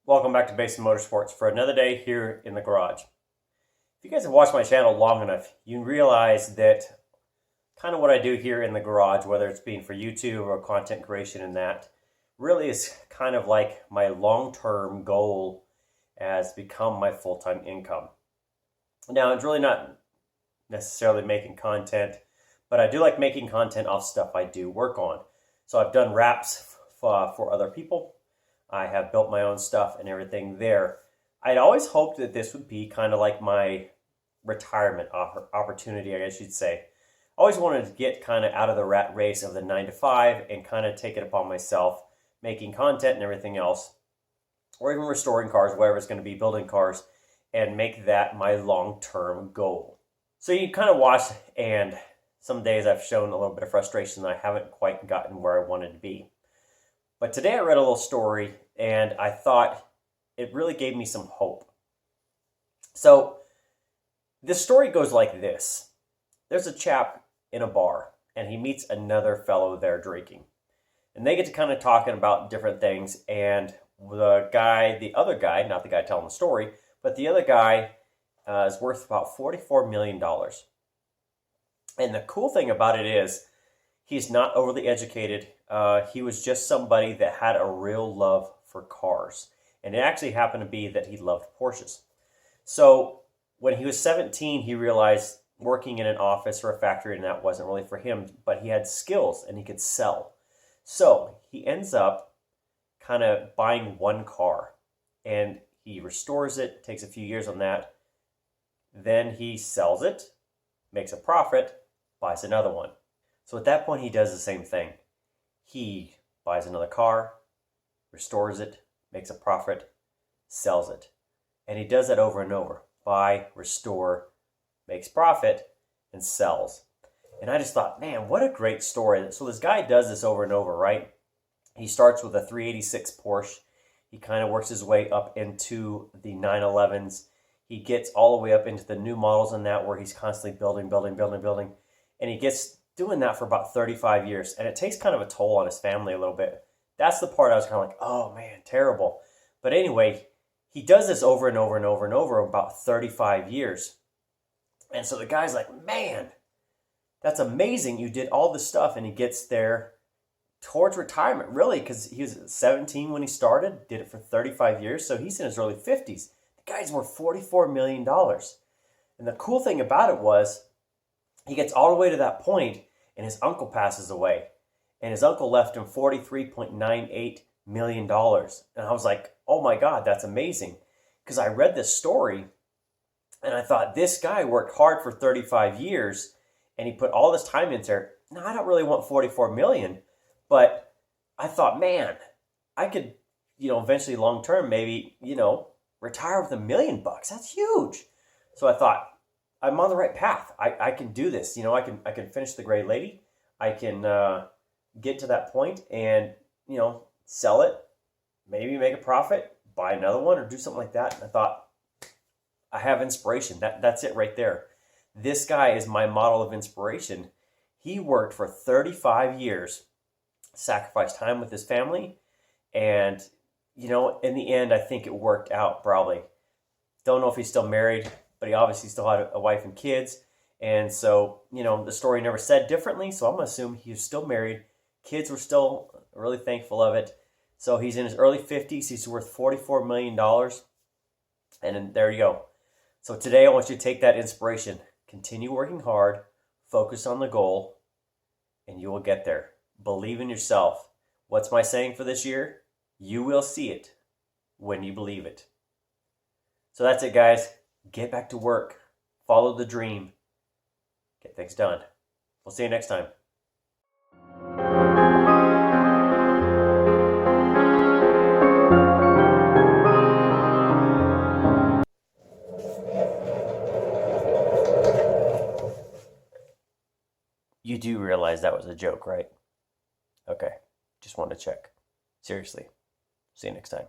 Welcome back to Basin Motorsports for another day here in the garage. If you guys have watched my channel long enough, you realize that kind of what I do here in the garage, whether it's being for YouTube or content creation and that, really is kind of like my long-term goal as become my full-time income. Now, it's really not necessarily making content, but I do like making content off stuff I do work on. So I've done wraps for other people. I have built my own stuff and everything there. I'd always hoped that this would be kind of like my retirement opportunity, I guess you'd say. I always wanted to get kind of out of the rat race of the 9 to 5 and kind of take it upon myself, making content and everything else, or even restoring cars, whatever it's going to be, building cars, and make that my long-term goal. So you kind of watch, and some days I've shown a little bit of frustration that I haven't quite gotten where I wanted to be. But today I read a little story, and I thought it really gave me some hope. So this story goes like this. There's a chap in a bar, and he meets another fellow there drinking. And they get to kind of talking about different things, and the other guy, not the guy telling the story, but the other guy is worth about $44 million. And the cool thing about it is, he's not overly educated. He was just somebody that had a real love for cars. And it actually happened to be that he loved Porsches. So when he was 17, he realized working in an office or a factory and that wasn't really for him, but he had skills and he could sell. So he ends up kind of buying one car and he restores it, takes a few years on that. Then he sells it, makes a profit, buys another one. So at that point, he does the same thing. He buys another car, restores it, makes a profit, sells it. And he does that over and over. Buy, restore, makes profit, and sells. And I just thought, man, what a great story. So this guy does this over and over, right? He starts with a 386 Porsche. He kind of works his way up into the 911s. He gets all the way up into the new models and that where he's constantly building. And he gets doing that for about 35 years. And it takes kind of a toll on his family a little bit. That's the part I was kind of like, oh man, terrible. But anyway, he does this over and over about 35 years. And so the guy's like, man, that's amazing. You did all this stuff. And he gets there towards retirement, really, because he was 17 when he started, did it for 35 years. So he's in his early 50s. The guy's worth $44 million. And the cool thing about it was, he gets all the way to that point, and his uncle passes away. And his uncle left him $43.98 million. And I was like, oh my God, that's amazing. Because I read this story, and I thought, this guy worked hard for 35 years, and he put all this time into it. Now, I don't really want $44 million, but I thought, man, I could, eventually long-term maybe, retire with $1 million. That's huge. So I thought, I'm on the right path. I can do this. I can finish the Gray Lady. I can get to that point and, sell it, maybe make a profit, buy another one or do something like that. And I thought, I have inspiration. That's it right there. This guy is my model of inspiration. He worked for 35 years, sacrificed time with his family. And, in the end, I think it worked out probably. Don't know if he's still married, but he obviously still had a wife and kids. And so, the story never said differently. So I'm going to assume he was still married. Kids were still really thankful of it. So he's in his early 50s. He's worth $44 million. And then there you go. So today I want you to take that inspiration. Continue working hard. Focus on the goal. And you will get there. Believe in yourself. What's my saying for this year? You will see it when you believe it. So that's it, guys. Get back to work. Follow the dream. Get things done. We'll see you next time. You do realize that was a joke, right? Okay. Just wanted to check. Seriously. See you next time.